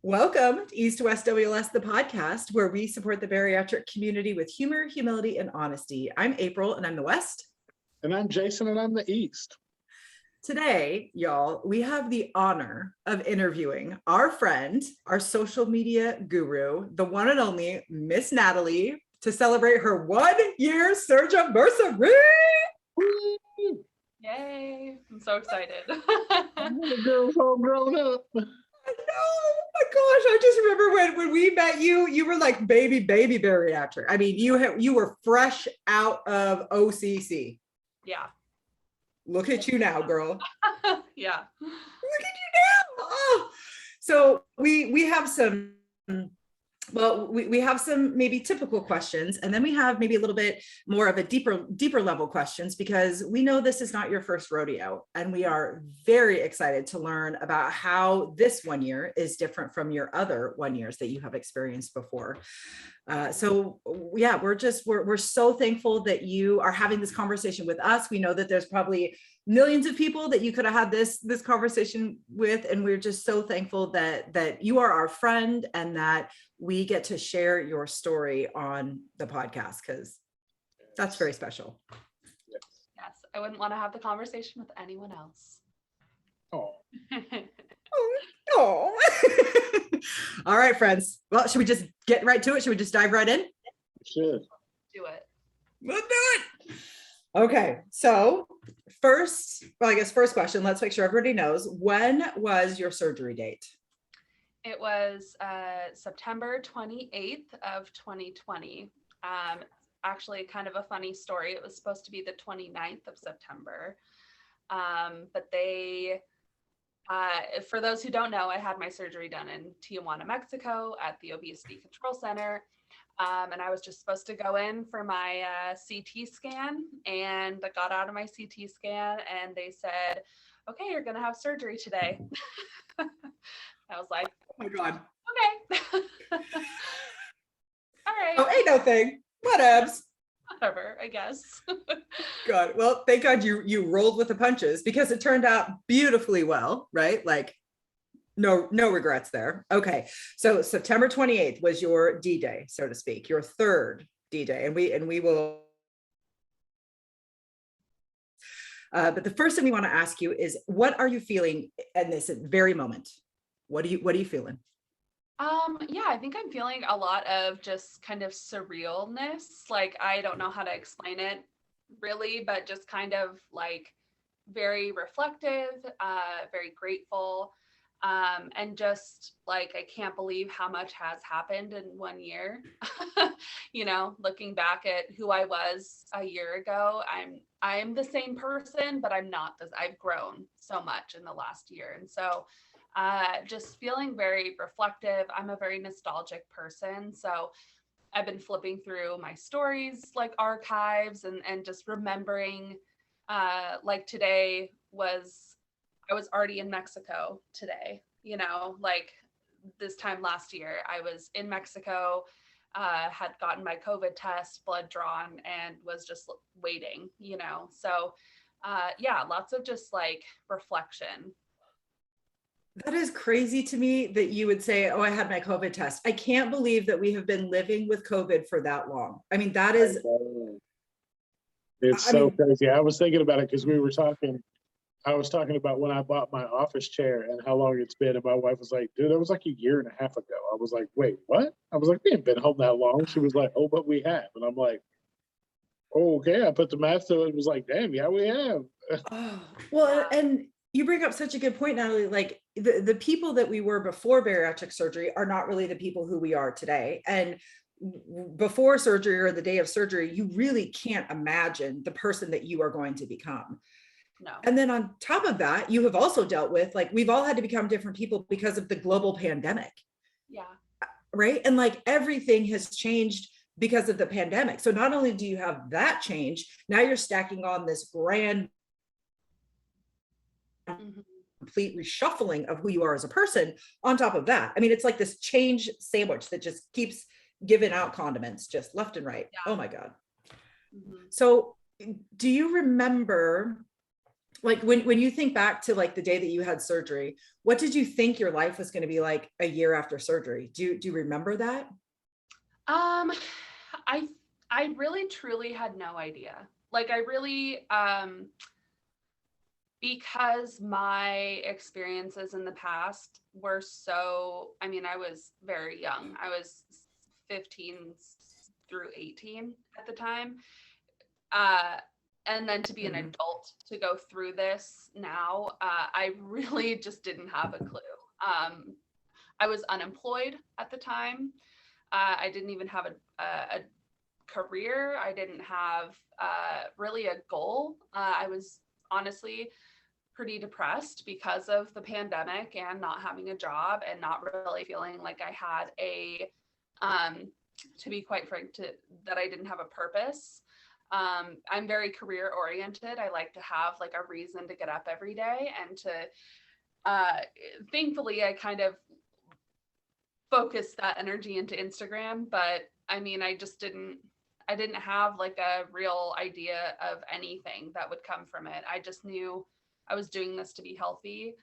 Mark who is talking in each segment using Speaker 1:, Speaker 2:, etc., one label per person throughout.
Speaker 1: Welcome to East to West WLS, the podcast where we support the bariatric community with humor, humility, and honesty. I'm April, and I'm the West.
Speaker 2: And I'm Jason, and I'm the East.
Speaker 1: Today, y'all, we have the honor of interviewing our friend, our social media guru, the one and only Miss Natalie, to celebrate her 1 year Surgiversary.
Speaker 3: Yay! I'm so excited.
Speaker 2: The girl's all grown up.
Speaker 1: I know. Oh my gosh, I just remember when we met you, you were like baby bariatric. I mean, you were fresh out of OCC.
Speaker 3: Yeah.
Speaker 1: Look at you now, girl.
Speaker 3: Yeah.
Speaker 1: Look at you now. Oh. So we have some, we have some maybe typical questions, and then we have maybe a little bit more of a deeper level questions, because we know this is not your first rodeo, and we are very excited to learn about how this 1 year is different from your other 1 years that you have experienced before. So yeah, we're so thankful that you are having this conversation with us. We know that there's probably millions of people that you could have had this conversation with, and we're just so thankful that you are our friend and that we get to share your story on the podcast, because that's very special.
Speaker 3: Yes, I wouldn't want to have the conversation with anyone else.
Speaker 2: Oh.
Speaker 1: Oh. All right, friends. Well, should we just get right to it? Should we just dive right in?
Speaker 2: Sure.
Speaker 3: Do it.
Speaker 1: Let's do it. Okay, so first question, let's make sure everybody knows, when was your surgery date?
Speaker 3: It was September 28th of 2020. Actually, kind of a funny story. It was supposed to be the 29th of September. But they, for those who don't know, I had my surgery done in Tijuana, Mexico at the Obesity Control Center. And I was just supposed to go in for my CT scan, and I got out of my CT scan and they said, okay, you're going to have surgery today. I was like,
Speaker 1: Oh my God.
Speaker 3: okay. All right.
Speaker 1: Oh, ain't no thing. Whatevs.
Speaker 3: Whatever, I guess.
Speaker 1: God. Well, thank God you rolled with the punches, because it turned out beautifully well, right? Like no regrets there. Okay. So September 28th was your D-Day, so to speak, your third D-Day. And we will. But the first thing we want to ask you is, what are you feeling at this very moment? What are you feeling?
Speaker 3: Yeah, I think I'm feeling a lot of just kind of surrealness. Like, I don't know how to explain it really, but just kind of like very reflective, very grateful. And just like, I can't believe how much has happened in 1 year. You know, looking back at who I was a year ago, I'm the same person, but I'm not this. I've grown so much in the last year. And so just feeling very reflective. I'm a very nostalgic person. So I've been flipping through my stories, like archives, and just remembering, like today I was already in Mexico today, you know, like this time last year, I was in Mexico, had gotten my COVID test, blood drawn, and was just waiting, you know. So yeah, lots of just like reflection.
Speaker 1: That is crazy to me that you would say, oh, I had my COVID test. I can't believe that we have been living with COVID for that long. I mean, that is.
Speaker 2: It's so crazy. I was thinking about it because I was talking about when I bought my office chair and how long it's been. And my wife was like, dude, that was like a year and a half ago. I was like, wait, what? I was like, we haven't been home that long. She was like, oh, but we have. And I'm like, oh, okay. I put the math to it and was like, damn, yeah, we have.
Speaker 1: Oh, well, and you bring up such a good point, Natalie. Like the people that we were before bariatric surgery are not really the people who we are today. And before surgery or the day of surgery, you really can't imagine the person that you are going to become.
Speaker 3: No.
Speaker 1: And then on top of that, you have also dealt with, like, we've all had to become different people because of the global pandemic.
Speaker 3: Yeah.
Speaker 1: Right. And like everything has changed because of the pandemic. So not only do you have that change, now you're stacking on this grand complete reshuffling of who you are as a person on top of that. I mean, it's like this change sandwich that just keeps giving out condiments just left and right. Yeah. Oh my God. So do you remember Like when you think back to like the day that you had surgery, what did you think your life was going to be like a year after surgery? Do you remember that?
Speaker 3: Um, I really truly had no idea. Like I really because my experiences in the past were so, I mean, I was very young. I was 15 through 18 at the time. Uh, and then to be an
Speaker 1: Mhm.
Speaker 3: adult to go through this now, I really just didn't have a clue. I was unemployed at the time. I didn't even have a career. I didn't have really a goal. I was honestly pretty depressed because of the pandemic and not having a job and not really feeling like I had to be quite frank, that I didn't have a purpose. I'm very career oriented. I like to have like a reason to get up every day and to, thankfully, I kind of focused that energy into Instagram. But I mean, I didn't have like a real idea of anything that would come from it. I just knew I was doing this to be healthy.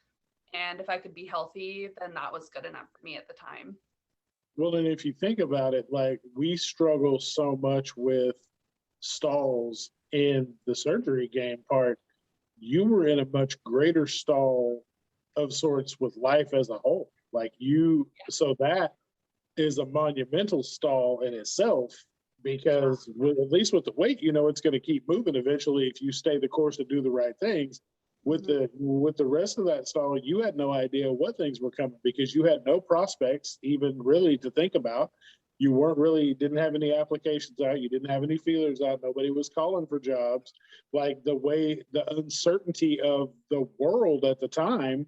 Speaker 3: And if I could be healthy, then that was good enough for me at the time.
Speaker 2: Well, and if you think about it, like we struggle so much with stalls in the surgery game part. You were in a much greater stall of sorts with life as a whole. Like you, so that is a monumental stall in itself because with, at least with the weight, you know, it's going to keep moving eventually if you stay the course and do the right things. With the rest of that stall, you had no idea what things were coming because you had no prospects even really to think about. You weren't really, didn't have any applications out. You didn't have any feelers out. Nobody was calling for jobs. Like the way, the uncertainty of the world at the time,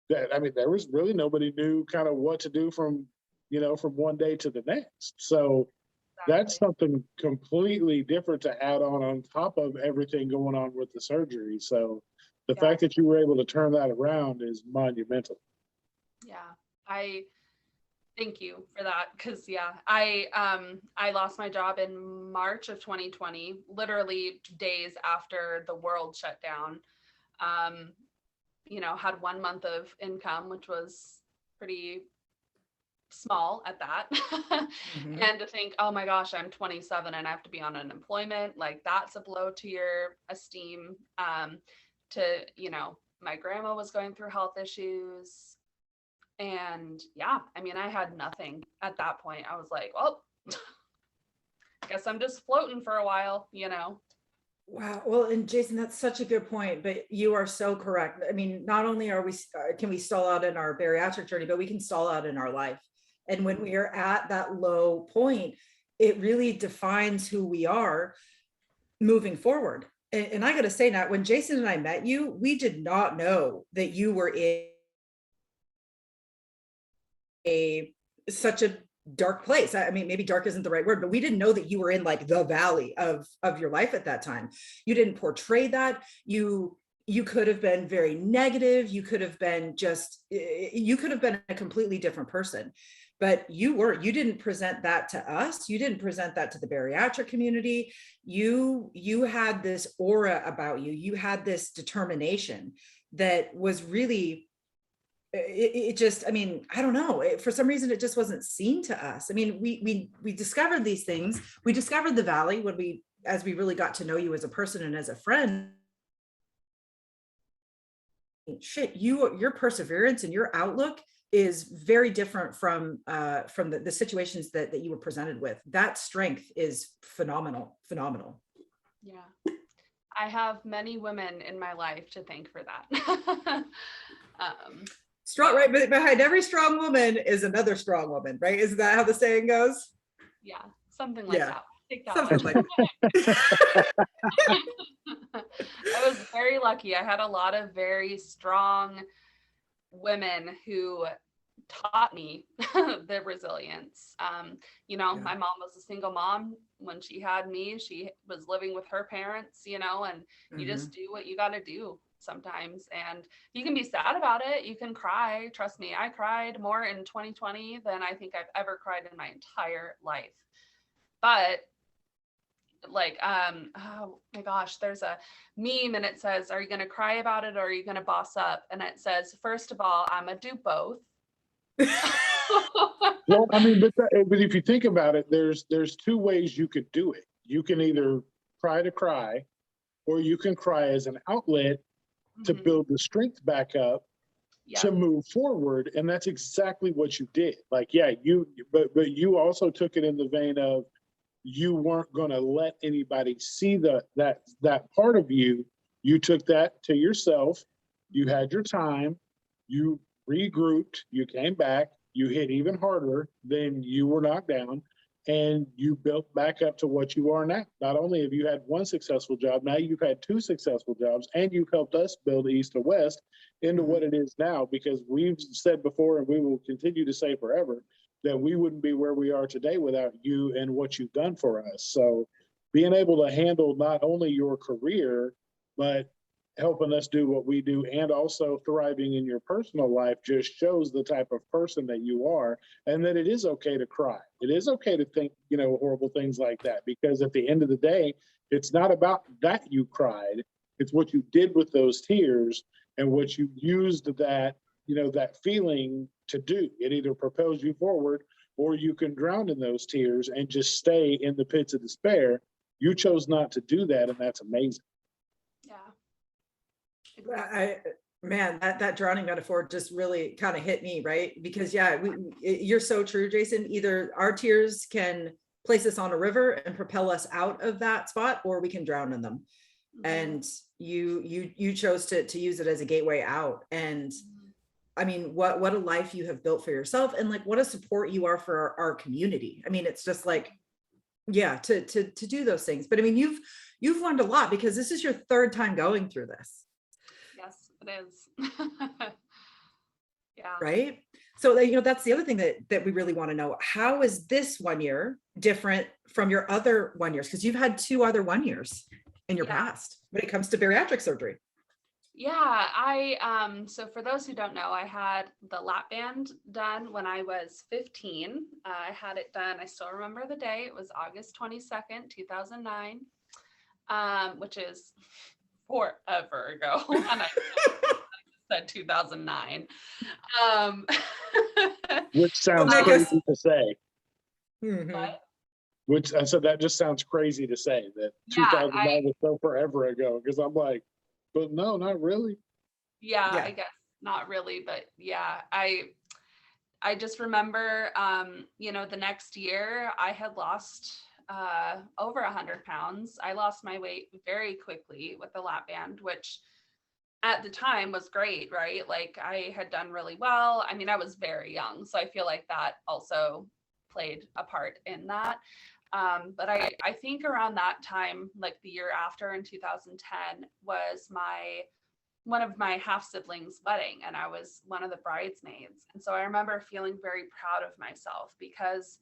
Speaker 2: that, I mean, there was really nobody knew kind of what to do from, you know, from one day to the next. So that's something completely different to add on top of everything going on with the surgery. So the fact that you were able to turn that around is monumental.
Speaker 3: Yeah, I thank you for that. Cause yeah, I lost my job in March of 2020, literally days after the world shut down. You know, had 1 month of income, which was pretty small at that.
Speaker 1: Mhm.
Speaker 3: And to think, oh my gosh, I'm 27 and I have to be on unemployment, like that's a blow to your esteem. To, you know, my grandma was going through health issues. And yeah, I mean, I had nothing at that point. I was like, well, guess I'm just floating for a while, you know?
Speaker 1: Wow. Well, and Jason, that's such a good point, but you are so correct. I mean, not only are we, can we stall out in our bariatric journey, but we can stall out in our life. And when we are at that low point, it really defines who we are moving forward. And I got to say, Nat, when Jason and I met you, we did not know that you were in such a dark place. I mean, maybe dark isn't the right word, but we didn't know that you were in like the valley of your life at that time. You didn't portray that. You could have been very negative. You could have been a completely different person, but you didn't present that to us. You didn't present that to the bariatric community. You had this aura about you. You had this determination that was really, it just, I mean, I don't know, for some reason it just wasn't seen to us. I mean, we discovered these things. We discovered the valley when as we really got to know you as a person and as a friend. Shit, your perseverance and your outlook is very different from the situations that you were presented with. That strength is phenomenal.
Speaker 3: Yeah. I have many women in my life to thank for that.
Speaker 1: Strong, right? But behind every strong woman is another strong woman, right? Isn't that how the saying goes?
Speaker 3: Yeah, something like that. Take that
Speaker 1: something
Speaker 3: one.
Speaker 1: like
Speaker 3: I was very lucky. I had a lot of very strong women who taught me the resilience. You know, my mom was a single mom. When she had me, she was living with her parents, you know, and you just do what you got to do sometimes. And you can be sad about it. You can cry. Trust me, I cried more in 2020 than I think I've ever cried in my entire life. But like, oh my gosh, there's a meme and it says, are you going to cry about it or are you going to boss up? And it says, first of all, I'm gonna do both.
Speaker 2: Well, I mean, but if you think about it, there's two ways you could do it. You can either cry to cry, or you can cry as an outlet to build the strength back up to move forward. And that's exactly what you did. Like, yeah, but you also took it in the vein of you weren't going to let anybody see that part of you. You took that to yourself. You had your time. You regrouped. You came back. You hit even harder than you were knocked down, and you built back up to what you are now. Not only have you had one successful job, now you've had two successful jobs, and you've helped us build East to West into what it is now, because we've said before, and we will continue to say forever, that we wouldn't be where we are today without you and what you've done for us. So being able to handle not only your career, but helping us do what we do and also thriving in your personal life just shows the type of person that you are, and that it is okay to cry. It is okay to think, horrible things like that, because at the end of the day, it's not about that you cried. It's what you did with those tears and what you used that, that feeling to do. It either propels you forward or you can drown in those tears and just stay in the pits of despair. You chose not to do that, and that's amazing.
Speaker 3: Yeah.
Speaker 1: Man, that drowning metaphor just really kind of hit me, right? Because you're so true, Jason. Either our tears can place us on a river and propel us out of that spot, or we can drown in them. And you chose to use it as a gateway out. And I mean, what a life you have built for yourself, and like what a support you are for our community. I mean, it's just like, to do those things. But I mean, you've learned a lot, because this is your third time going through this.
Speaker 3: Yes, it is. Yeah.
Speaker 1: Right. So, that's the other thing that we really want to know. How is this 1 year different from your other 1 years? Because you've had 2 other 1 years in your past when it comes to bariatric surgery.
Speaker 3: Yeah, so for those who don't know, I had the lap band done when I was 15. I had it done, I still remember the day, it was August 22nd, 2009, which is forever ago. And I said 2009.
Speaker 2: Which sounds crazy to say.
Speaker 3: But,
Speaker 2: Which I said that just sounds crazy to say that 2009 was so forever ago, because I'm like, but no, not really.
Speaker 3: Yeah, I guess not really, but yeah, I just remember, the next year I had lost over 100 pounds. I lost my weight very quickly with the lap band, which at the time was great, right? Like I had done really well. I mean, I was very young, so I feel like that also played a part in that. But I think around that time, like the year after in 2010, was one of my half siblings' wedding, and I was one of the bridesmaids. And so I remember feeling very proud of myself because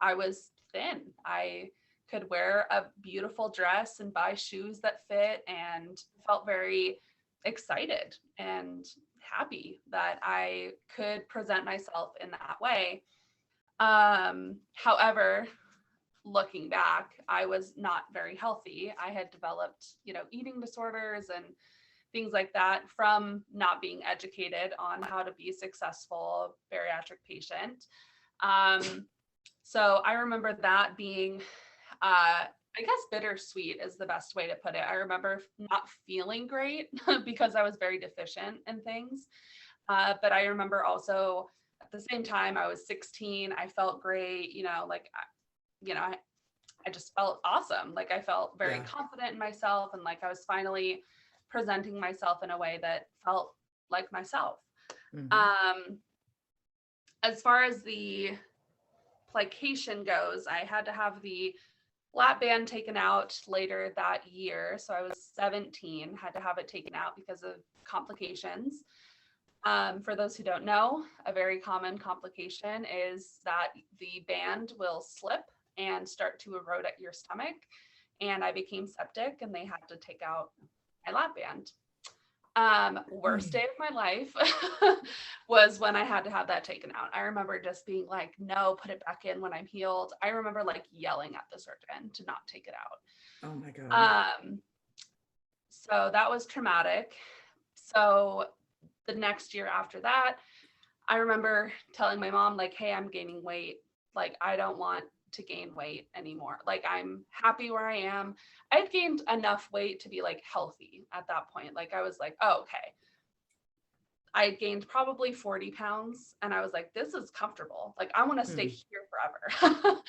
Speaker 3: I was thin. I could wear a beautiful dress and buy shoes that fit, and felt very excited and happy that I could present myself in that way. However, looking back, I was not very healthy. I had developed, eating disorders and things like that from not being educated on how to be a successful bariatric patient. So I remember that being, I guess bittersweet is the best way to put it. I remember not feeling great because I was very deficient in things. But I remember also at the same time, I was 16, I felt great, I just felt awesome. Like I felt very confident in myself, and like I was finally presenting myself in a way that felt like myself. As far as the plication goes, I had to have the lap band taken out later that year. So I was 17, had to have it taken out because of complications. For those who don't know, a very common complication is that the band will slip and start to erode at your stomach. And I became septic, and they had to take out my lap band. Worst day of my life was when I had to have that taken out. I remember just being like, no, put it back in when I'm healed. I remember like yelling at the surgeon to not take it out.
Speaker 1: Oh my God.
Speaker 3: So that was traumatic. So the next year after that, I remember telling my mom, like, hey, I'm gaining weight. Like, I don't want to gain weight anymore. Like, I'm happy where I am. I'd gained enough weight to be like healthy at that point. Like, I was like, oh, okay. I gained probably 40 pounds and I was like, this is comfortable. Like, I want to stay here forever.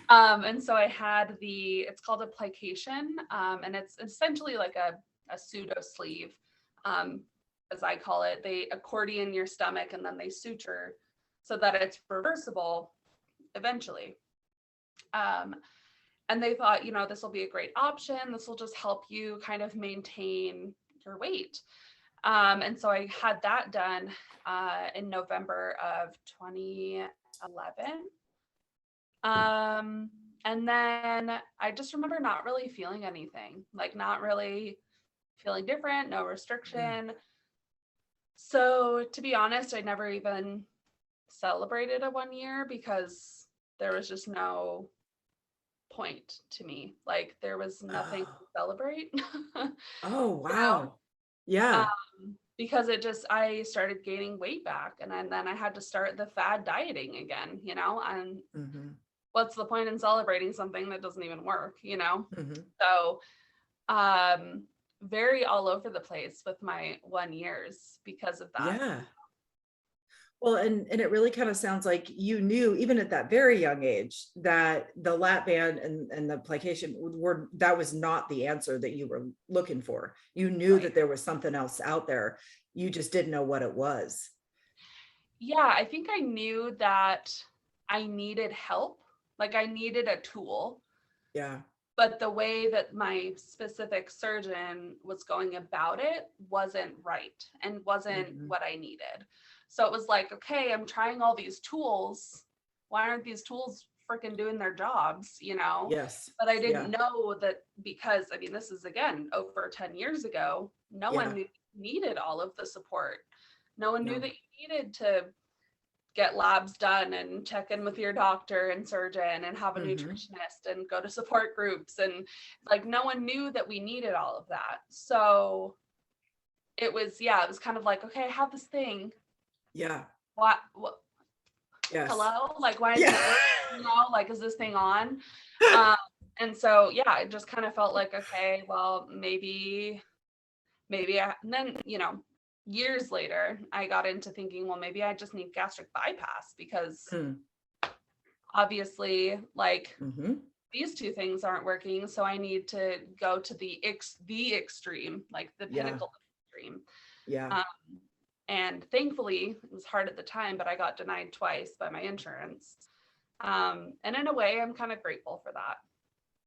Speaker 3: And so I had it's called a plication. And it's essentially like a pseudo sleeve. As I call it, they accordion your stomach and then they suture so that it's reversible eventually. And they thought, this will be a great option. This will just help you kind of maintain your weight. And so I had that done in November of 2011. And then I just remember not really feeling anything, like not really feeling different, no restriction. So to be honest, I never even celebrated a 1 year because there was just no point to me. Like there was nothing to celebrate.
Speaker 1: Oh, wow. Yeah.
Speaker 3: Because I started gaining weight back and then I had to start the fad dieting again, and what's the point in celebrating something that doesn't even work, So, very all over the place with my 1 years because of that.
Speaker 1: Yeah. Well, and it really kind of sounds like you knew even at that very young age that the lap band and the plication that was not the answer that you were looking for. You knew that there was something else out there. You just didn't know what it was.
Speaker 3: Yeah, I think I knew that I needed help. Like I needed a tool.
Speaker 1: Yeah.
Speaker 3: But the way that my specific surgeon was going about it wasn't right and wasn't what I needed. So it was like, okay, I'm trying all these tools. Why aren't these tools freaking doing their jobs,
Speaker 1: Yes.
Speaker 3: But I didn't know that because, this is again, over 10 years ago, no one knew you needed all of the support. No one knew that you needed to get labs done and check in with your doctor and surgeon and have a nutritionist and go to support groups. And like, no one knew that we needed all of that. So it was kind of like, okay, I have this thing.
Speaker 1: Yeah.
Speaker 3: What?
Speaker 1: Yes.
Speaker 3: Hello? Like, why is it working? Like, is this thing on? And so, it just kind of felt like, okay, well, maybe and then, years later, I got into thinking, well, maybe I just need gastric bypass because obviously, like, these two things aren't working. So I need to go to the extreme, like the pinnacle extreme.
Speaker 1: Yeah.
Speaker 3: And thankfully, it was hard at the time, but I got denied twice by my insurance. And in a way, I'm kind of grateful for that,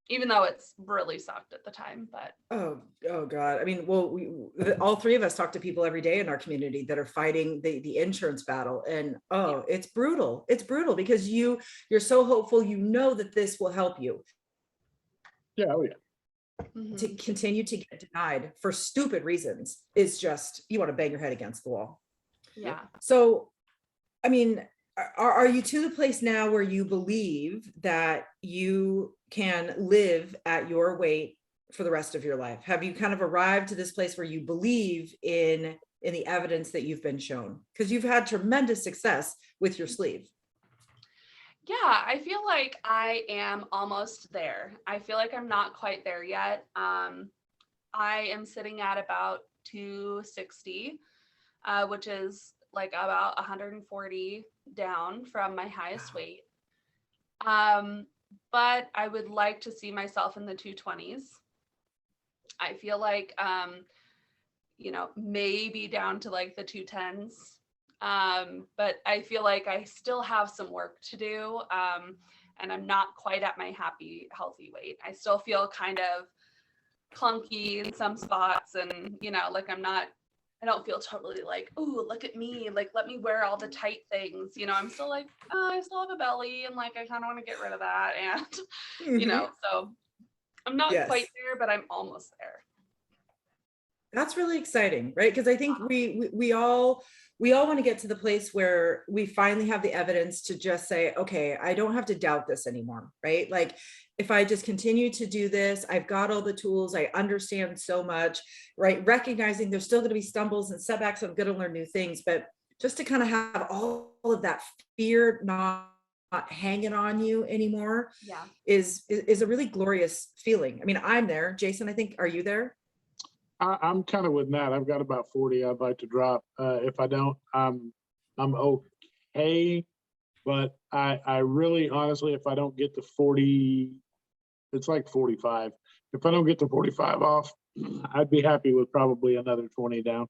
Speaker 3: even though it's really sucked at the time. But
Speaker 1: oh God. Well, all three of us talk to people every day in our community that are fighting the insurance battle, and it's brutal. It's brutal because you're so hopeful, that this will help you.
Speaker 2: Yeah. Oh yeah.
Speaker 1: To continue to get denied for stupid reasons is just, you want to bang your head against the wall.
Speaker 3: Yeah.
Speaker 1: So, are you to the place now where you believe that you can live at your weight for the rest of your life? Have you kind of arrived to this place where you believe in the evidence that you've been shown? Because you've had tremendous success with your sleeve.
Speaker 3: Yeah, I feel like I am almost there. I feel like I'm not quite there yet. I am sitting at about 260, which is like about 140 down from my highest weight. But I would like to see myself in the 220s. I feel like, maybe down to like the 210s. But I feel like I still have some work to do. And I'm not quite at my happy, healthy weight. I still feel kind of clunky in some spots. And, like I don't feel totally like, oh, look at me. Like, let me wear all the tight things. I'm still like, oh, I still have a belly. And like, I kind of want to get rid of that. And, so I'm not quite there, but I'm almost there.
Speaker 1: That's really exciting, right? Because I think we all want to get to the place where we finally have the evidence to just say, okay, I don't have to doubt this anymore, right? Like if I just continue to do this, I've got all the tools, I understand so much, right? Recognizing there's still going to be stumbles and setbacks, I'm going to learn new things, but just to kind of have all of that fear not hanging on you anymore
Speaker 3: Yeah.
Speaker 1: is a really glorious feeling. I mean, I'm there. Jason, I think, are you there?
Speaker 2: I'm kind of with Nat. I've got about 40 I'd like to drop. If I don't, I'm okay. But I really, honestly, if I don't get to 40, it's like 45. If I don't get to 45 off, I'd be happy with probably another 20 down.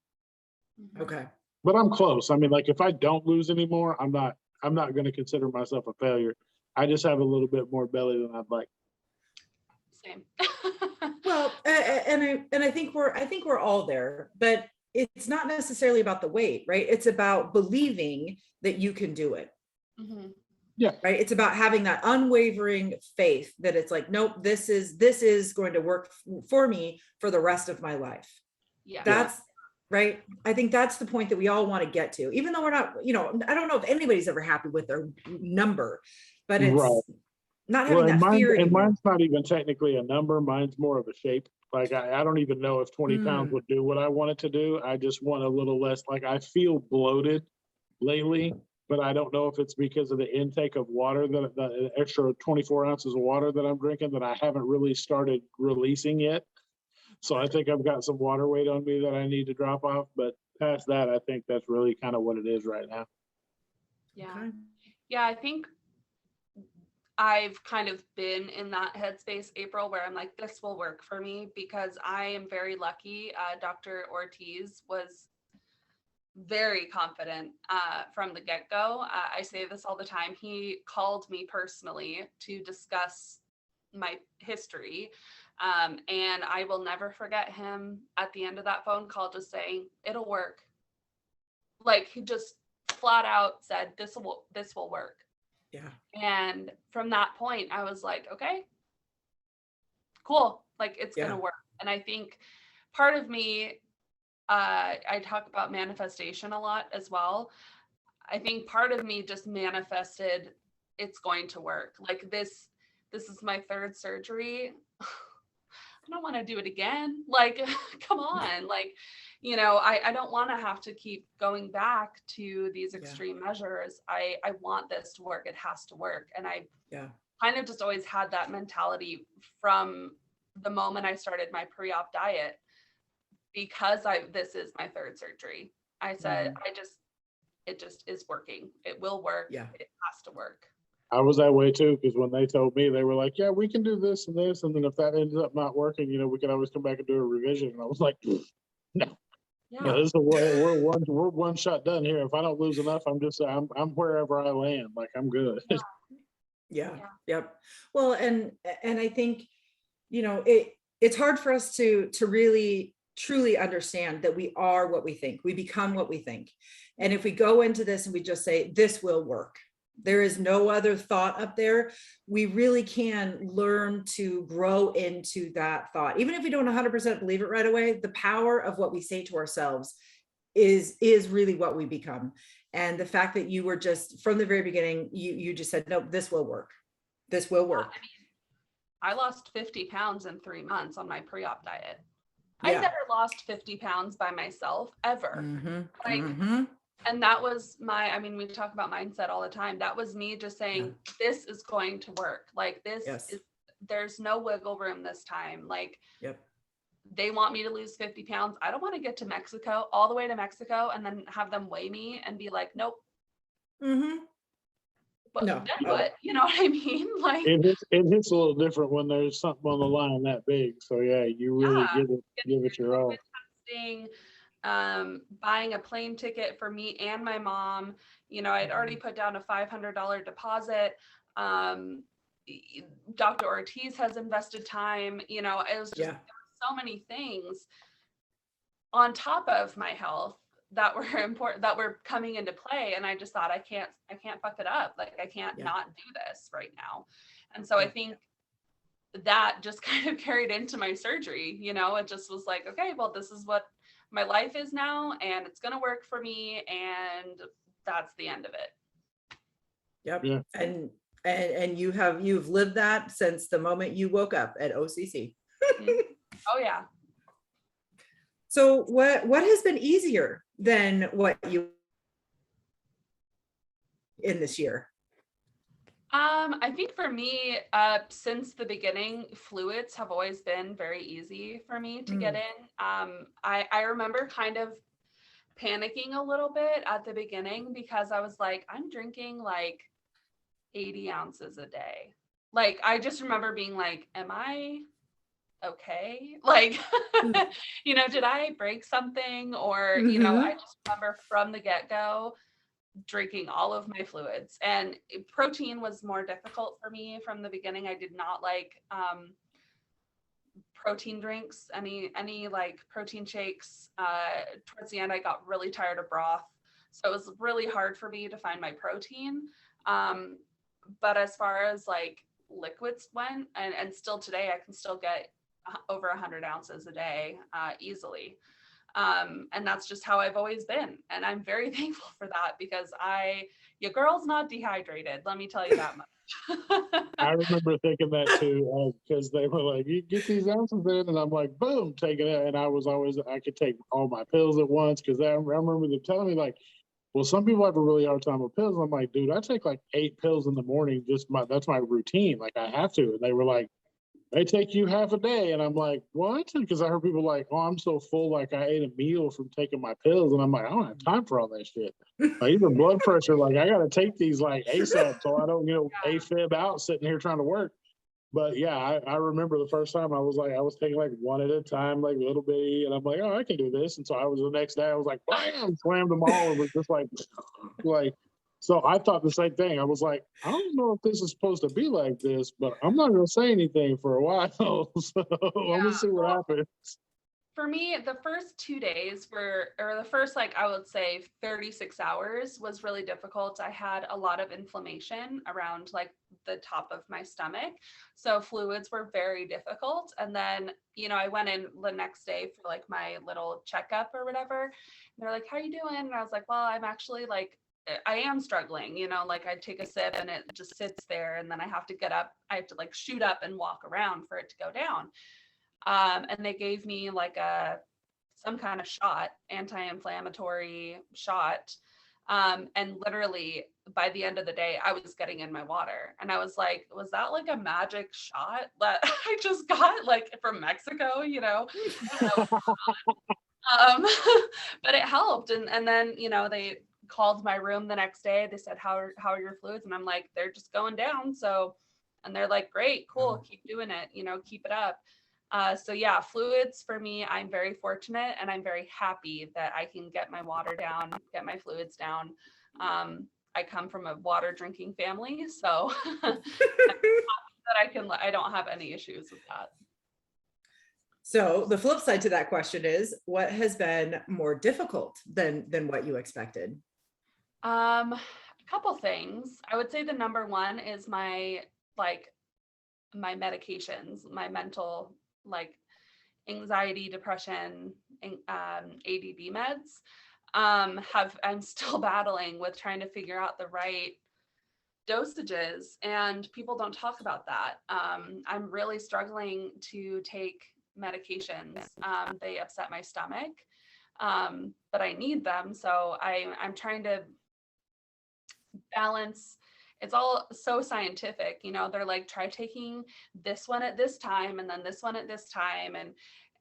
Speaker 1: Okay.
Speaker 2: But I'm close. I mean, like if I don't lose anymore, I'm not going to consider myself a failure. I just have a little bit more belly than I'd like.
Speaker 3: Same.
Speaker 1: Well, and I think we're all there, but it's not necessarily about the weight, right? It's about believing that you can do it.
Speaker 3: Mm-hmm.
Speaker 2: Yeah.
Speaker 1: Right. It's about having that unwavering faith that it's like, nope, this is going to work for me for the rest of my life.
Speaker 3: Yeah.
Speaker 1: That's right. I think that's the point that we all want to get to, even though we're not, I don't know if anybody's ever happy with their number, but it's
Speaker 2: right.
Speaker 1: not having that fear anymore.
Speaker 2: Mine's not even technically a number. Mine's more of a shape. Like I don't even know if 20 pounds would do what I want it to do. I just want a little less, like I feel bloated lately, but I don't know if it's because of the intake of water, that the extra 24 ounces of water that I'm drinking that I haven't really started releasing yet. So I think I've got some water weight on me that I need to drop off. But past that, I think that's really kind of what it is right now.
Speaker 3: Yeah.
Speaker 1: Okay.
Speaker 3: Yeah, I think I've kind of been in that headspace, April, where I'm like, this will work for me because I am very lucky. Dr. Ortiz was very confident from the get-go. I say this all the time. He called me personally to discuss my history. And I will never forget him at the end of that phone call just saying, it'll work. Like he just flat out said, this will work.
Speaker 1: Yeah.
Speaker 3: And from that point, I was like, okay, cool. Like it's going to work. And I think part of me, I talk about manifestation a lot as well. I think part of me just manifested it's going to work. Like this is my third surgery. I don't want to do it again. Like, come on. Like, I don't want to have to keep going back to these extreme measures. I want this to work. It has to work. And I kind of just always had that mentality from the moment I started my pre-op diet, because this is my third surgery. I said, it just is working. It will work.
Speaker 1: Yeah.
Speaker 3: It has to work.
Speaker 2: I was that way too, because when they told me, they were like, yeah, we can do this and this. And then if that ends up not working, we can always come back and do a revision. And I was like, no.
Speaker 3: Yeah.
Speaker 2: No, we're one shot done here. If I don't lose enough, I'm wherever I land. Like I'm good.
Speaker 1: Yeah. Yep. Well, and I think, it's hard for us to really truly understand that we are what we think. We become what we think. And if we go into this and we just say, this will work, there is no other thought up there, we really can learn to grow into that thought. Even if we don't 100% believe it right away, the power of what we say to ourselves is really what we become. And the fact that you were just, from the very beginning, you just said, no, this will work. This will work.
Speaker 3: I lost 50 pounds in 3 months on my pre-op diet.
Speaker 1: Yeah.
Speaker 3: I never lost 50 pounds by myself ever. And that was we talk about mindset all the time. That was me just saying, this is going to work. Like there's no wiggle room this time. Like they want me to lose 50 pounds. I don't want to get to Mexico, all the way to Mexico, and then have them weigh me and be like, nope. But
Speaker 1: no.
Speaker 3: then what? You know what I mean? Like
Speaker 2: it hits a little different when there's something on the line that big. So yeah, you really give it your all.
Speaker 3: Testing, buying a plane ticket for me and my mom. I'd already put down a $500 deposit. Dr. Ortiz has invested time. It was just so many things on top of my health that were important, that were coming into play. And I just thought, I can't fuck it up. Like I can't not do this right now. And so I think that just kind of carried into my surgery. It just was like, okay, well, this is what my life is now, and it's going to work for me. And that's the end of it.
Speaker 1: Yep.
Speaker 2: Yeah.
Speaker 1: And you've lived that since the moment you woke up at OCC.
Speaker 3: Oh yeah.
Speaker 1: So what has been easier than what you in this year?
Speaker 3: I think for me, since the beginning, fluids have always been very easy for me to get in. I remember kind of panicking a little bit at the beginning because I was like, I'm drinking like 80 ounces a day. Like, I just remember being like, am I okay? Like, did I break something? Or, I just remember from the get-go drinking all of my fluids, and protein was more difficult for me from the beginning. I did not like protein drinks, any like protein shakes. Towards the end, I got really tired of broth, so it was really hard for me to find my protein. But as far as like liquids went, and still today, I can still get over 100 ounces a day easily. And that's just how I've always been. And I'm very thankful for that, because your girl's not dehydrated. Let me tell you that much.
Speaker 2: I remember thinking that too, because they were like, you get these ounces in, and I'm like, boom, taking it. And I could take all my pills at once, because I remember them telling me like, well, some people have a really hard time with pills. I'm like, dude, I take like 8 pills in the morning. That's my routine. Like, I have to. And they were like, they take you half a day. And I'm like, what? Because I heard people like, oh, I'm so full, like I ate a meal from taking my pills. And I'm like, I don't have time for all that shit. Like, even blood pressure, like I got to take these like ASAP so I don't, AFib out sitting here trying to work. But yeah, I remember the first time I was taking like one at a time, like little bitty. And I'm like, oh, I can do this. And so the next day I was like, bam, slammed them all. It was just like, so I thought the same thing. I was like, I don't know if this is supposed to be like this, but I'm not going to say anything for a while. So I'm going to see what happens.
Speaker 3: For me, the first 2 days or the first, like, I would say 36 hours was really difficult. I had a lot of inflammation around like the top of my stomach. So fluids were very difficult. And then, I went in the next day for like my little checkup or whatever. And they're like, how are you doing? And I was like, well, I'm actually like, I am struggling, like I take a sip and it just sits there, and then I have to get up. I have to like shoot up and walk around for it to go down. And they gave me like some kind of shot, anti-inflammatory shot. And literally by the end of the day, I was getting in my water, and I was like, was that like a magic shot that I just got like from Mexico, but it helped. And then, they called my room the next day. They said, how are your fluids? And I'm like, they're just going down. So, and they're like, great, cool, keep doing it, keep it up. So yeah, fluids for me, I'm very fortunate, and I'm very happy that I can get my water down, get my fluids down. I come from a water drinking family, so that I don't have any issues with that.
Speaker 1: So the flip side to that question is, what has been more difficult than what you expected?
Speaker 3: A couple things. I would say the number one is my medications, my mental, like anxiety, depression, ADD meds. I'm still battling with trying to figure out the right dosages, and people don't talk about that. I'm really struggling to take medications. They upset my stomach, but I need them. So I'm trying to balance. It's all so scientific, they're like, try taking this one at this time and then this one at this time. And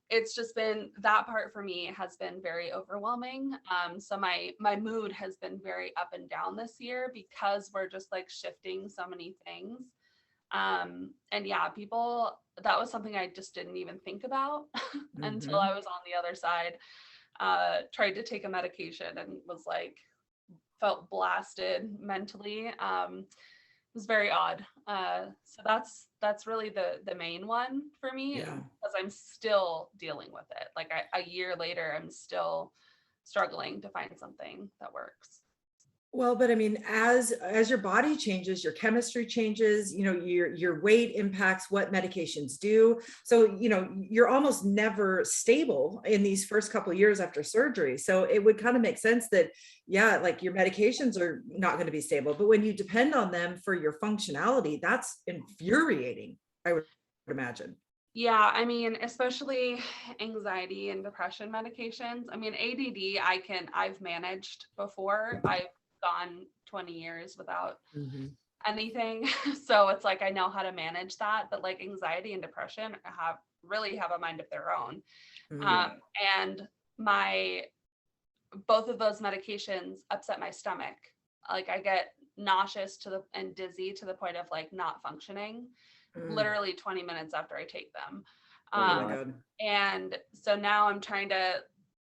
Speaker 3: it's just been, that part for me has been very overwhelming. So my mood has been very up and down this year, because we're just like shifting so many things. And yeah, that was something I just didn't even think about until I was on the other side. Tried to take a medication and was like, felt blasted mentally. It was very odd. So that's really the main one for me, because I'm still dealing with it. Like a year later, I'm still struggling to find something that works.
Speaker 1: Well, but I mean, as your body changes, your chemistry changes, you know, your weight impacts what medications do. So, you know, you're almost never stable in these first couple of years after surgery. So it would kind of make sense that, yeah, like your medications are not going to be stable, but when you depend on them for your functionality, that's infuriating, I would imagine.
Speaker 3: Yeah, I mean, especially anxiety and depression medications. I mean, ADD, I've managed before. I've gone 20 years without
Speaker 1: Mhm.
Speaker 3: anything. So it's like I know how to manage that, but like anxiety and depression have a mind of their own.
Speaker 1: Mhm.
Speaker 3: Um, and my both of those medications upset my stomach. Like I get nauseous and dizzy to the point of like not functioning
Speaker 1: Mm.
Speaker 3: literally 20 minutes after I take them.
Speaker 1: Oh
Speaker 3: Um,
Speaker 1: my God.
Speaker 3: and so now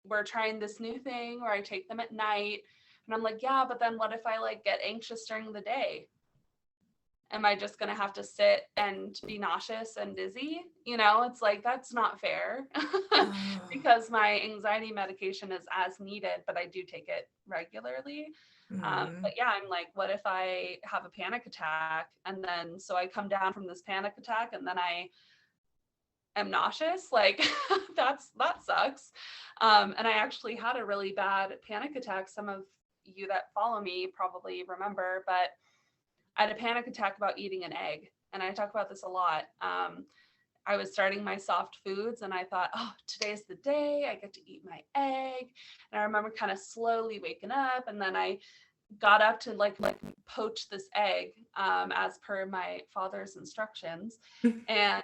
Speaker 3: we're trying this new thing where I take them at night. And I'm like, yeah, but then what if I like get anxious during the day? Am I just going to have to sit and be nauseous and dizzy? You know, it's like, that's not fair
Speaker 1: Oh.
Speaker 3: because my anxiety medication is as needed, but I do take it regularly. But
Speaker 1: Mhm.
Speaker 3: yeah, I'm like, what if I have a panic attack? And then, so I come down from this panic attack and then I am nauseous. Like that sucks. And I actually had a really bad panic attack. Some of you that follow me probably remember, but I had a panic attack about eating an egg. And I talk about this a lot. I was starting my soft foods and I thought, oh, today's the day I get to eat my egg. And I remember kind of slowly waking up and then I got up to like poach this egg as per my father's instructions and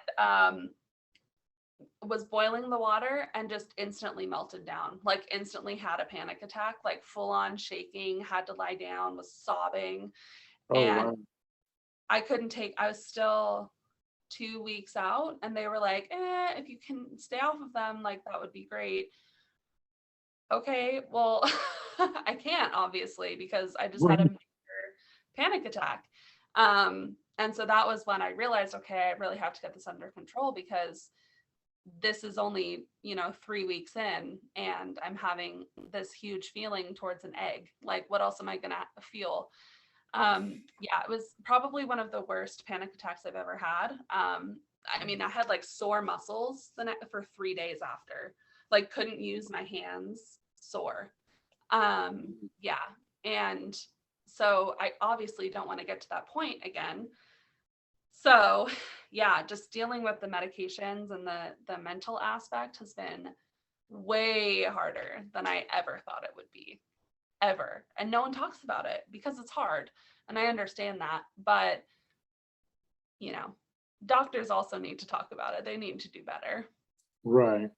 Speaker 3: was boiling the water and just instantly melted down, like instantly had a panic attack, like full on shaking, had to lie down, was sobbing.
Speaker 2: Oh,
Speaker 3: And
Speaker 2: wow.
Speaker 3: I was still 2 weeks out and they were like, if you can stay off of them, like that would be great. Okay, well, I can't obviously because I just had a
Speaker 2: Right.
Speaker 3: major panic attack. And so that was when I realized, okay, I really have to get this under control because this is only, 3 weeks in and I'm having this huge feeling towards an egg. Like, what else am I going to feel? Yeah, it was probably one of the worst panic attacks I've ever had. I mean, I had like sore muscles for 3 days after, like couldn't use my hands, sore. Yeah. And so I obviously don't want to get to that point again. So yeah, just dealing with the medications and the mental aspect has been way harder than I ever thought it would be, ever. And no one talks about it because it's hard. And I understand that, but you know, doctors also need to talk about it. They need to do better.
Speaker 2: Right.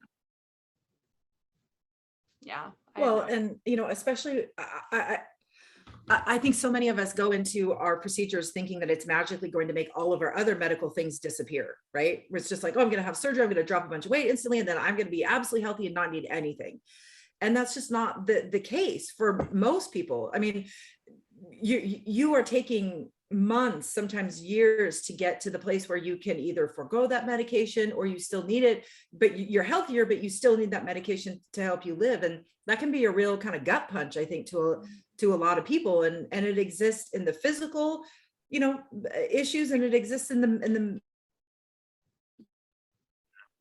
Speaker 3: Yeah, I have no
Speaker 1: Well,
Speaker 3: idea.
Speaker 1: and you know, especially I think so many of us go into our procedures thinking that it's magically going to make all of our other medical things disappear, right? Where it's just like, oh, I'm going to have surgery, I'm going to drop a bunch of weight instantly, and then I'm going to be absolutely healthy and not need anything. And that's just not the case for most people. I mean, you are taking months, sometimes years to get to the place where you can either forego that medication or you still need it, but you're healthier, but you still need that medication to help you live. And that can be a real kind of gut punch, I think, to a lot of people. And it exists in the physical, you know, issues, and it exists in the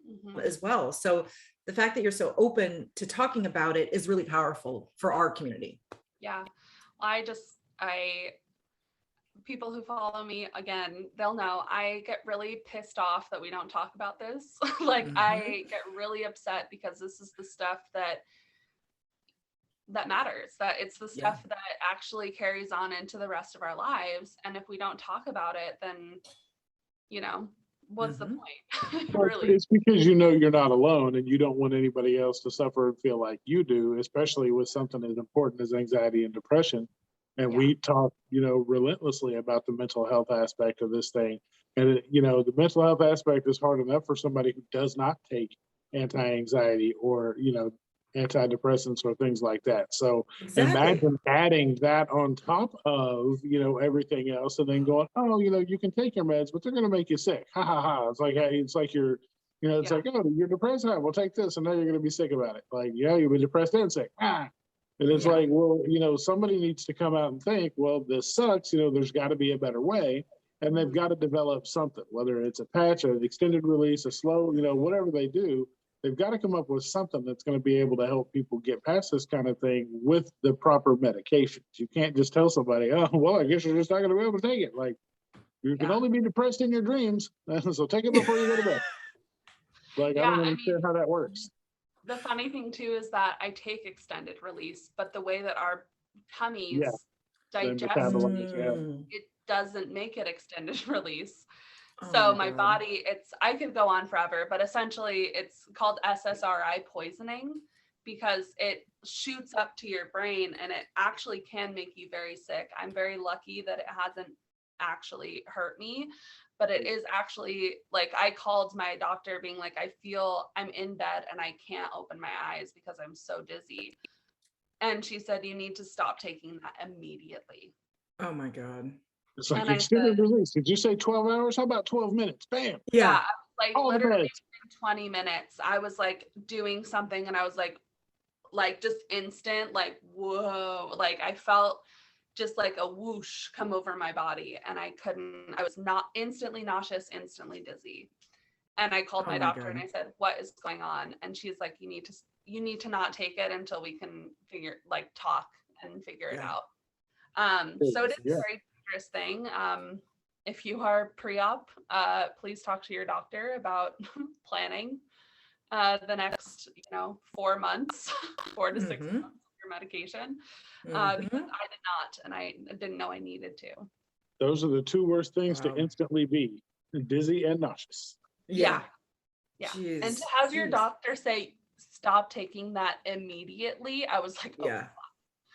Speaker 3: Mhm.
Speaker 1: as well. So the fact that you're so open to talking about it is really powerful for our community.
Speaker 3: Yeah. I people who follow me again, they'll know I get really pissed off that we don't talk about this. Like
Speaker 1: Mhm.
Speaker 3: I get really upset because this is the stuff that matters, that it's the
Speaker 1: Yeah.
Speaker 3: stuff that actually carries on into the rest of our lives. And if we don't talk about it, then, you know, what's the
Speaker 1: Mhm.
Speaker 3: point?
Speaker 2: Well,
Speaker 3: Really?
Speaker 2: it's because you know you're not alone and you don't want anybody else to suffer and feel like you do, especially with something as important as anxiety and depression. And
Speaker 3: Yeah.
Speaker 2: we talk, relentlessly about the mental health aspect of this thing. And, the mental health aspect is hard enough for somebody who does not take anti-anxiety or, antidepressants or things like that. So
Speaker 1: Exactly.
Speaker 2: imagine adding that on top of, everything else and then going, oh, you can take your meds, but they're going to make you sick. Ha ha ha. It's like, hey, it's like you're, it's
Speaker 3: Yeah.
Speaker 2: like, oh, you're depressed. Huh? We'll take this. And now you're going to be sick about it. Like, yeah, you'll be depressed and sick. Ah. And it's
Speaker 1: Yeah.
Speaker 2: like, well, you know, somebody needs to come out and think, well, this sucks, you know, there's got to be a better way. And they've got to develop something, whether it's a patch, an extended release, a slow, you know, whatever they do, they've got to come up with something that's going to be able to help people get past this kind of thing with the proper medications. You can't just tell somebody, oh, well, I guess you're just not going to be able to take it. Like, you can only be depressed in your dreams, so take it before you go to bed. Like, I don't understand how that works.
Speaker 3: The funny thing too is that I take extended release, but the way that our tummies digest, it doesn't make it extended release. So my body, I could go on forever, but essentially it's called SSRI poisoning because it shoots up to your brain and it actually can make you very sick. I'm very lucky that it hasn't actually hurt me, but it is actually like, I called my doctor being like, I feel I'm in bed and I can't open my eyes because I'm so dizzy. And she said, you need to stop taking that immediately.
Speaker 1: Oh my God.
Speaker 2: It's like extended release. Did you say 12 hours? How about 12 minutes? Bam.
Speaker 3: Yeah. Like literally in 20 minutes, I was like doing something and I was like just instant, like, whoa, like I felt just like a whoosh come over my body and I was not instantly nauseous, instantly dizzy. And I called my doctor and I said, what is going on? And she's like, you need to not take it until we can talk and figure it out. So it is a very dangerous thing. If you are pre-op, please talk to your doctor about planning the next, 4 months, 4 to 6 months of your medication, because I did not, and I didn't know I needed to.
Speaker 2: Those are the two worst things to instantly be: dizzy and nauseous.
Speaker 3: Yeah. Jeez. And to have your doctor say, stop taking that immediately, I was like, oh,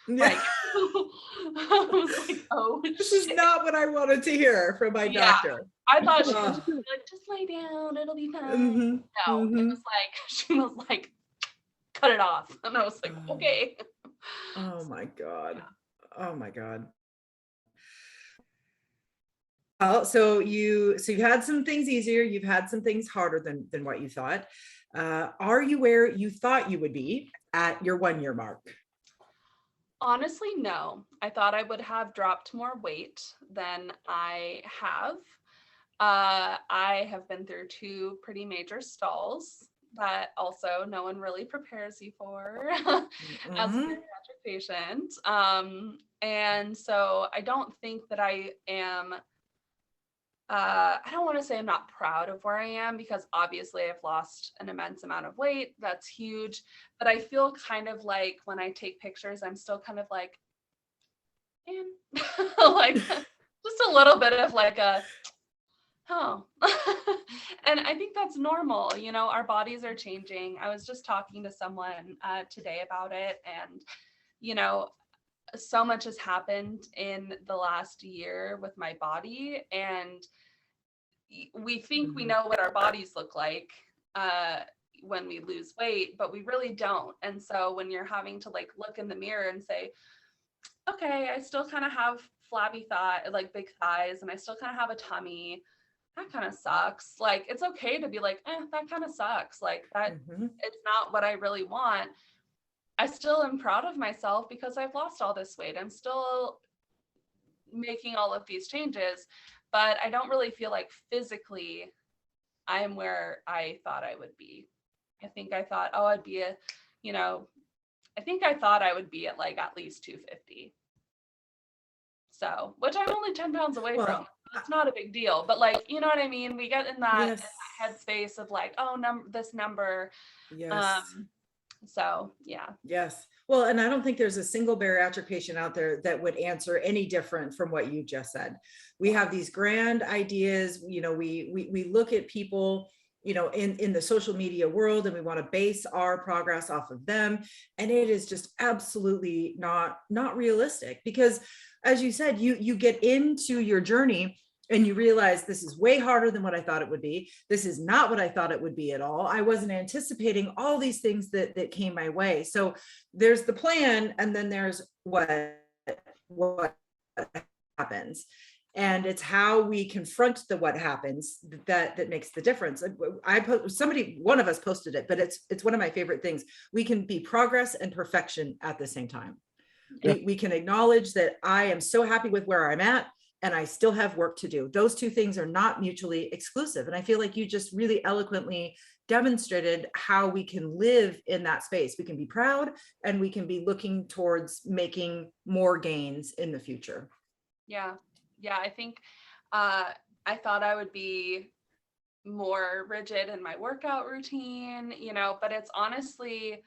Speaker 3: like, I was like, oh,
Speaker 1: this is not what I wanted to hear from my doctor.
Speaker 3: I thought she was like, just lay down, it'll be fine. No, it was like, she was like, cut it off. And I was like, okay.
Speaker 1: Oh my God. Oh my God. Well, so you've had some things easier, you've had some things harder than what you thought. Are you where you thought you would be at your 1 year mark?
Speaker 3: Honestly, no. I thought I would have dropped more weight than I have. I have been through 2 pretty major stalls that also no one really prepares you for as a bariatric patient. And so I don't think that I am, I don't want to say I'm not proud of where I am, because obviously I've lost an immense amount of weight. That's huge. But I feel kind of like when I take pictures, I'm still kind of like, like just a little bit of like and I think that's normal. Our bodies are changing. I was just talking to someone today about it, and, so much has happened in the last year with my body, and we think we know what our bodies look like when we lose weight, but we really don't. And so when you're having to look in the mirror and say, okay, I still kind of have flabby big thighs, and I still kind of have a tummy, that kind of sucks. Like, it's okay to be like, that kind of sucks. Like that, it's not what I really want. I still am proud of myself because I've lost all this weight. I'm still making all of these changes, but I don't really feel like physically I'm where I thought I would be. I think I thought, I'd be I think I thought I would be at at least 250. So, which I'm only 10 pounds away from. It's not a big deal, but you know what I mean? We get in that headspace of this number.
Speaker 1: Yes.
Speaker 3: So yeah.
Speaker 1: Yes. Well, and I don't think there's a single bariatric patient out there that would answer any different from what you just said. We have these grand ideas, we look at people, in the social media world, and we want to base our progress off of them. And it is just absolutely not realistic, because as you said, you get into your journey and you realize this is way harder than what I thought it would be. This is not what I thought it would be at all. I wasn't anticipating all these things that came my way. So there's the plan, and then there's what happens. And it's how we confront the what happens that makes the difference. One of us posted it, but it's one of my favorite things. We can be progress and perfection at the same time.
Speaker 2: Yeah.
Speaker 1: We can acknowledge that I am so happy with where I'm at and I still have work to do. Those two things are not mutually exclusive. And I feel like you just really eloquently demonstrated how we can live in that space. We can be proud and we can be looking towards making more gains in the future.
Speaker 3: Yeah. Yeah. I think I thought I would be more rigid in my workout routine, but it's honestly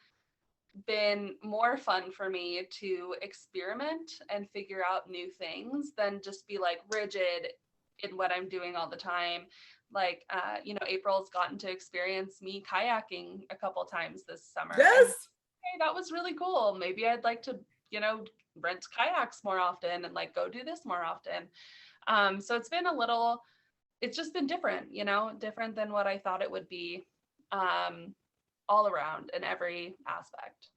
Speaker 3: been more fun for me to experiment and figure out new things than just be like rigid in what I'm doing all the time. Like, April's gotten to experience me kayaking a couple times this summer.
Speaker 1: Yes.
Speaker 3: And, hey, that was really cool. Maybe I'd like to, rent kayaks more often and like go do this more often. So it's just been different, different than what I thought it would be, all around in every aspect.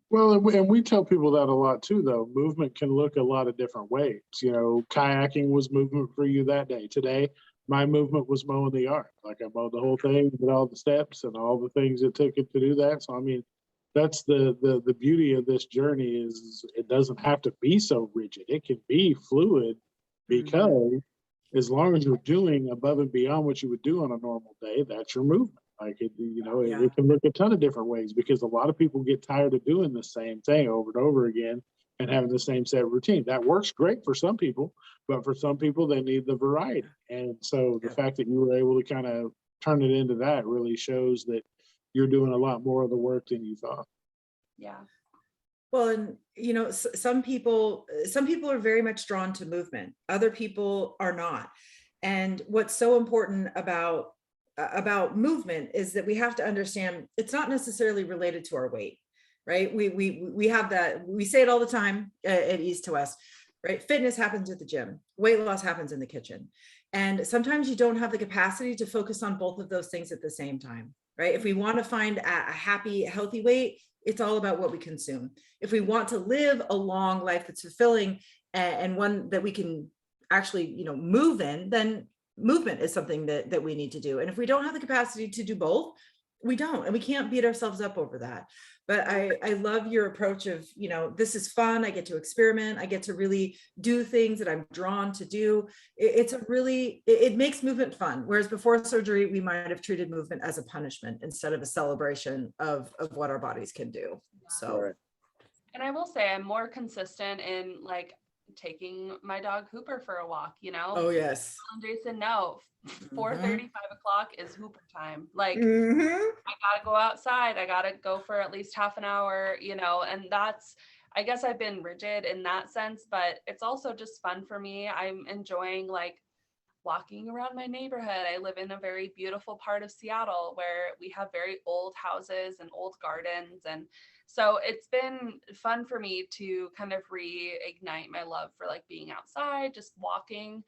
Speaker 2: Well, and we tell people that a lot too, though. Movement can look a lot of different ways. Kayaking was movement for you that day. Today, my movement was mowing the yard. Like I mowed the whole thing, did all the steps and all the things it took it to do that. So, I mean, that's the beauty of this journey is it doesn't have to be so rigid. It can be fluid because as long as you're doing above and beyond what you would do on a normal day, that's your movement. Like it can look a ton of different ways because a lot of people get tired of doing the same thing over and over again and having the same set routine. That works great for some people, but for some people they need the variety. And so the fact that you were able to kind of turn it into that really shows that you're doing a lot more of the work than you thought.
Speaker 3: Yeah.
Speaker 1: Well, and some people are very much drawn to movement. Other people are not. And what's so important about movement is that we have to understand it's not necessarily related to our weight, right? We have that, we say it all the time at East to West, right? Fitness happens at the gym, weight loss happens in the kitchen. And sometimes you don't have the capacity to focus on both of those things at the same time, right? If we want to find a happy, healthy weight, it's all about what we consume. If we want to live a long life that's fulfilling and one that we can actually, move in, then movement is something that we need to do. And if we don't have the capacity to do both, we don't, and we can't beat ourselves up over that. But I love your approach of, this is fun. I get to experiment. I get to really do things that I'm drawn to do. It makes movement fun. Whereas before surgery, we might have treated movement as a punishment instead of a celebration of what our bodies can do. So.
Speaker 2: Right.
Speaker 3: And I will say I'm more consistent in like taking my dog Hooper for a walk,
Speaker 1: Oh yes.
Speaker 3: Jason, no, 4:30, 5 o'clock is Hooper time. Like I gotta go outside. I gotta go for at least half an hour, and I guess I've been rigid in that sense, but it's also just fun for me. I'm enjoying like walking around my neighborhood. I live in a very beautiful part of Seattle where we have very old houses and old gardens. And so it's been fun for me to kind of reignite my love for like being outside, just walking.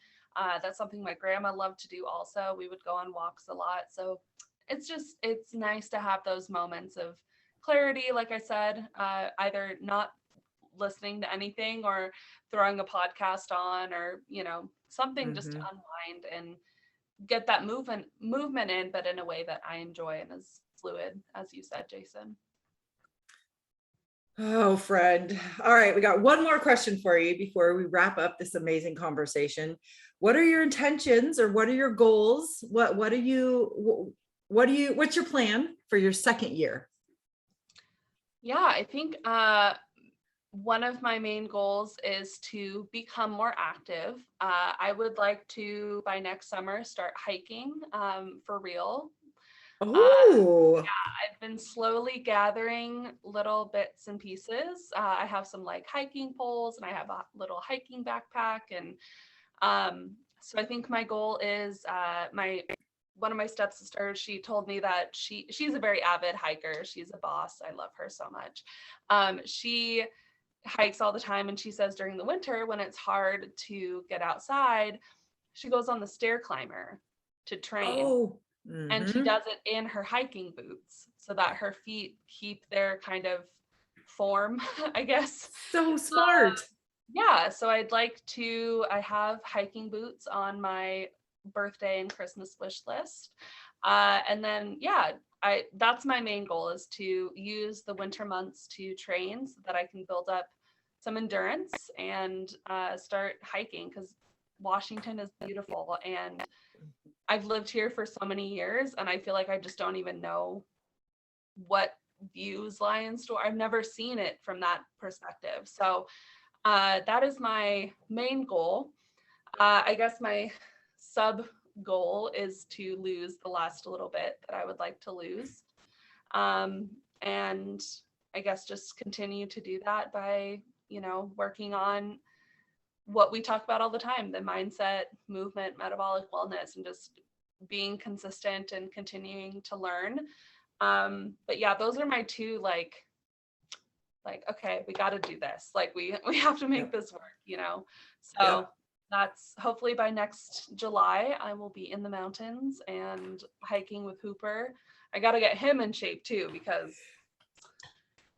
Speaker 3: That's something my grandma loved to do also. We would go on walks a lot. So it's nice to have those moments of clarity, like I said, either not listening to anything or throwing a podcast on or, something just to unwind and get that movement in, but in a way that I enjoy and is fluid, as you said, Jason.
Speaker 1: Oh, friend. All right. We got one more question for you before we wrap up this amazing conversation. What are your intentions or what are your goals? What's your plan for your second year?
Speaker 3: Yeah, I think, one of my main goals is to become more active. I would like to, by next summer, start hiking for real.
Speaker 1: Oh,
Speaker 3: I've been slowly gathering little bits and pieces. I have some like hiking poles and I have a little hiking backpack. And so I think my goal is one of my stepsisters, she told me that she's a very avid hiker. She's a boss. I love her so much. She hikes all the time, and she says during the winter when it's hard to get outside, she goes on the stair climber to train. And she does it in her hiking boots so that her feet keep their kind of form, I guess.
Speaker 1: So smart.
Speaker 3: Yeah, so I have hiking boots on my birthday and Christmas wish list. And then, yeah, that's my main goal, is to use the winter months to train so that I can build up some endurance and start hiking, because Washington is beautiful and I've lived here for so many years and I feel like I just don't even know what views lie in store. I've never seen it from that perspective. So that is my main goal. I guess my sub goal is to lose the last little bit that I would like to lose. And I guess just continue to do that by, working on what we talk about all the time, the mindset, movement, metabolic wellness, and just being consistent and continuing to learn. But yeah, those are my two, like, okay, we got to do this. Like we have to make this work. So that's hopefully by next July, I will be in the mountains and hiking with Hooper. I got to get him in shape too, because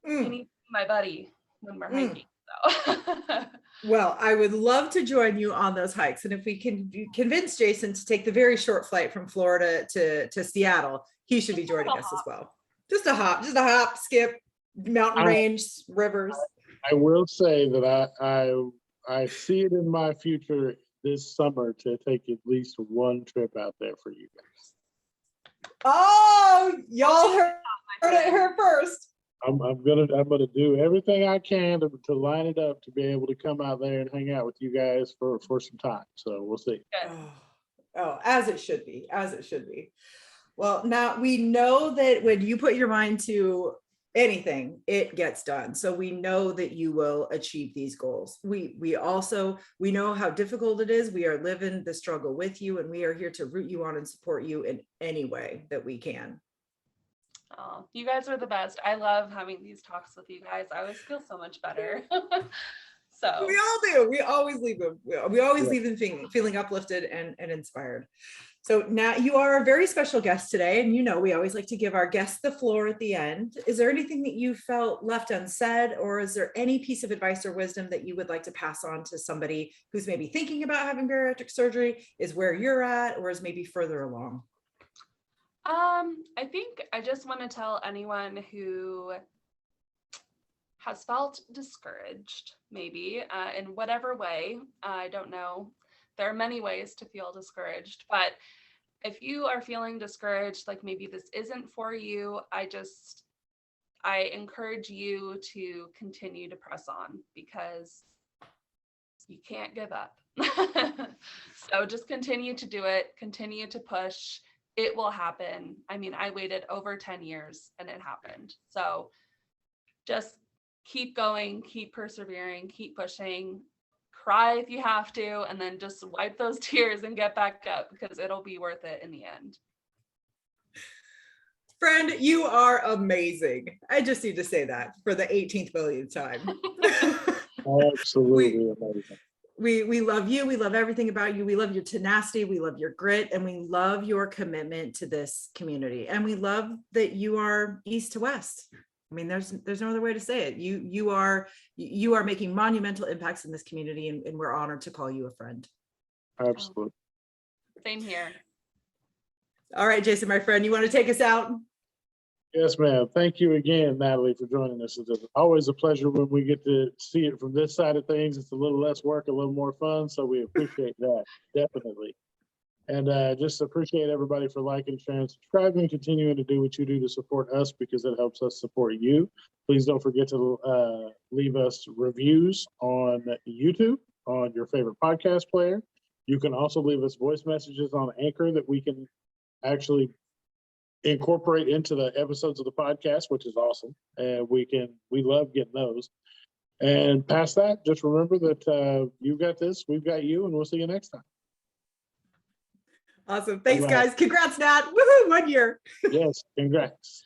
Speaker 3: he needs to be my buddy when we're hiking. So.
Speaker 1: Well, I would love to join you on those hikes. And if we can convince Jason to take the very short flight from Florida to Seattle, he should be joining us as well. Just a hop, skip, mountain range, rivers.
Speaker 2: I will say that I see it in my future this summer to take at least one trip out there for you guys.
Speaker 1: Oh, y'all heard it here first.
Speaker 2: I'm gonna do everything I can to line it up to be able to come out there and hang out with you guys for some time. So we'll see.
Speaker 1: Oh, as it should be, as it should be. Well, now we know that when you put your mind to anything, it gets done. So we know that you will achieve these goals. We know how difficult it is. We are living the struggle with you, and we are here to root you on and support you in any way that we can.
Speaker 3: Oh, you guys are the best. I love having these talks with you guys. I always feel so much better. So
Speaker 1: we all do. We always leave them. We always leave them feeling uplifted and inspired. So now you are a very special guest today, and we always like to give our guests the floor at the end. Is there anything that you felt left unsaid, or is there any piece of advice or wisdom that you would like to pass on to somebody who's maybe thinking about having bariatric surgery, is where you're at, or is maybe further along?
Speaker 3: I think I just want to tell anyone who has felt discouraged, maybe in whatever way, I don't know. There are many ways to feel discouraged, but if you are feeling discouraged, like maybe this isn't for you, I encourage you to continue to press on, because you can't give up. So just continue to do it, continue to push. It will happen. I mean, I waited over 10 years and it happened. So just keep going, keep persevering, keep pushing, cry if you have to, and then just wipe those tears and get back up, because it'll be worth it in the end.
Speaker 1: Friend, you are amazing. I just need to say that for the 18th millionth time.
Speaker 2: Absolutely amazing.
Speaker 1: We love you. We love everything about you. We love your tenacity. We love your grit, and we love your commitment to this community. And we love that you are east to west. I mean, there's no other way to say it. You are making monumental impacts in this community, and we're honored to call you a friend.
Speaker 2: Absolutely.
Speaker 3: Same here.
Speaker 1: All right, Jason, my friend, you want to take us out?
Speaker 2: Yes, ma'am. Thank you again, Natalie, for joining us. It's always a pleasure when we get to see it from this side of things. It's a little less work, a little more fun. So we appreciate that, definitely. And just appreciate everybody for liking, sharing, subscribing, continuing to do what you do to support us, because it helps us support you. Please don't forget to leave us reviews on YouTube, on your favorite podcast player. You can also leave us voice messages on Anchor that we can actually incorporate into the episodes of the podcast, which is awesome. And we love getting those. And past that, just remember that you got this, we've got you, and we'll see you next time.
Speaker 1: Awesome. Thanks, guys. Congrats, Nat. Woohoo, 1 year.
Speaker 2: Yes, congrats.